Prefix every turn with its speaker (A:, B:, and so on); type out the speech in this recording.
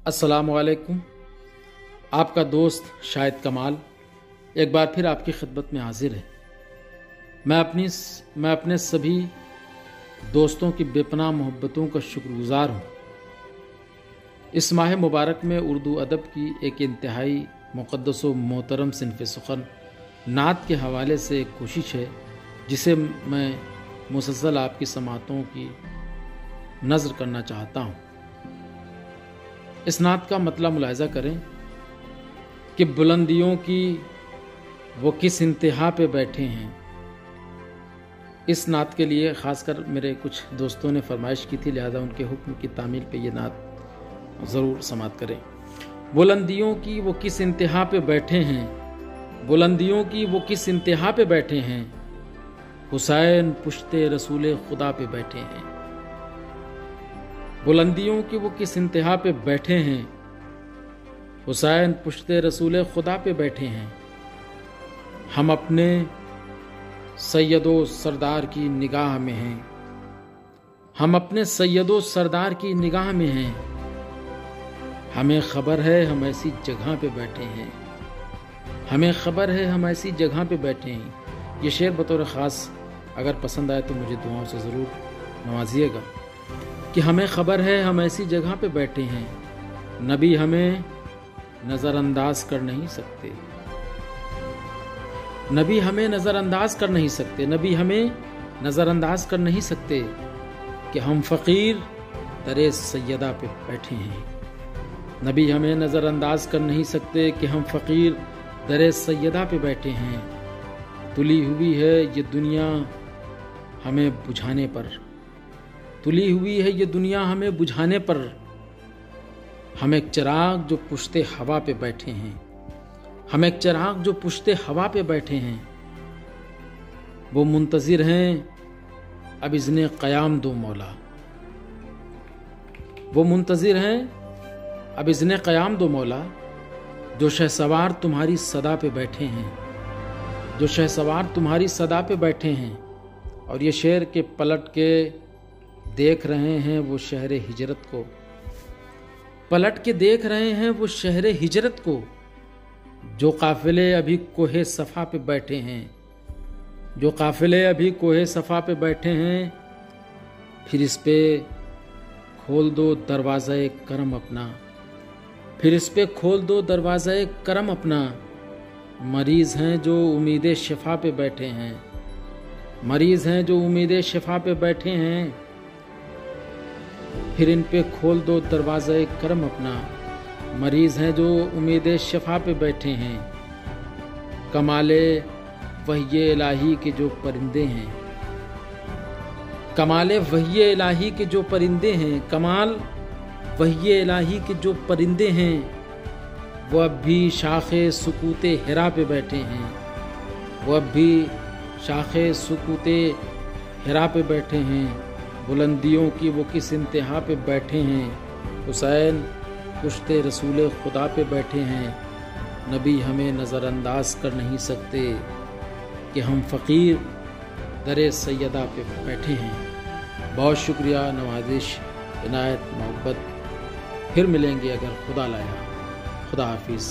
A: अस्सलाम वालेकुम। आपका दोस्त शाहिद कमाल एक बार फिर आपकी खिदमत में हाजिर है। मैं अपने सभी दोस्तों की बेपनाह मोहब्बतों का शुक्रगुजार हूँ। इस माह मुबारक में उर्दू अदब की एक इंतहाई मुक़द्दस व मोहतरम सिन्फ़ सुख़न नात के हवाले से एक कोशिश है जिसे मैं मुसलसल आपकी समातों की नज़र करना चाहता हूँ। इस नात का मतलब मुलाहिज़ा करें कि बुलंदियों की वो किस इंतहा पे बैठे हैं। इस नात के लिए ख़ासकर मेरे कुछ दोस्तों ने फरमाइश की थी, लिहाजा उनके हुक्म की तामील पे ये नात ज़रूर समात करें। बुलंदियों की वो किस इंतहा पे बैठे हैं, बुलंदियों की वो किस इंतहा पे बैठे हैं, हुसैन पुश्ते रसूल खुदा पे बैठे हैं। बुलंदियों की वो किस इंतहा पे बैठे हैं, हुसैन पुश्ते रसूल खुदा पे बैठे हैं। हम अपने सैयदो सरदार की निगाह में हैं, हम अपने सैयदो सरदार की निगाह में हैं। हमें खबर है हम ऐसी जगह पे बैठे हैं, हमें खबर है हम ऐसी जगह पे बैठे हैं। ये शेर बतौर ख़ास अगर पसंद आए तो मुझे दुआओं से ज़रूर नवाजिएगा कि हमें खबर है हम ऐसी जगह पे बैठे हैं। नबी हमें नज़रअंदाज कर नहीं सकते, नबी हमें नज़रअंदाज कर नहीं सकते, नबी हमें नज़रअंदाज कर नहीं सकते कि हम फ़कीर दरे सैयदा पे बैठे हैं। नबी हमें नज़रअंदाज कर नहीं सकते कि हम फ़कीर दरे सैयदा पे बैठे हैं। तुली हुई है ये दुनिया हमें बुझाने पर, तुली हुई है ये दुनिया हमें बुझाने पर। हम एक चिराग जो पुश्ते हवा पे बैठे हैं, हम एक चिराग जो पुश्ते हवा पे बैठे हैं। वो मुंतज़िर हैं अब इज़्ने क़याम दो मौला, वो मुंतज़िर हैं अब इज़्ने क़याम दो मौला। जो शहसवार तुम्हारी सदा पे बैठे हैं, जो शहसवार तुम्हारी सदा पे बैठे हैं। और ये शेर के पलट के देख रहे हैं वो शहर हिजरत को, पलट के देख रहे हैं वो शहर हिजरत को। जो काफ़िले अभी कोहे सफ़ा पे बैठे हैं, जो काफ़िले अभी कोहे सफ़ा पे बैठे हैं। फिर इस पे खोल दो दरवाज़ा करम अपना, फिर इस पे खोल दो दरवाज़ा करम अपना। मरीज़ हैं जो उम्मीद शिफा पे बैठे हैं, मरीज़ हैं जो उम्मीद शिफा पे बैठे हैं। फिर इन पे खोल दो दरवाज़ा करम अपना। मरीज़ हैं जो उम्मीद शिफा पे बैठे हैं। कमाले वही इलाही के जो परिंदे हैं, कमाले वही इलाही के जो परिंदे हैं, कमाल वही इलाही के जो परिंदे हैं। वो अब भी शाखे सुकूते हिरा पे बैठे हैं, वो अब भी शाखे सुकूते हिरा पे बैठे हैं। बुलंदियों की वो किस इंतहा पे बैठे हैं, हुसैन पुश्ते रसूल खुदा पे बैठे हैं। नबी हमें नज़रअंदाज कर नहीं सकते कि हम फ़कीर दरे सैयदा पे बैठे हैं। बहुत शुक्रिया, नवाजिश, इनायत, मोहब्बत। फिर मिलेंगे अगर खुदा लाया। खुदा हाफिज़।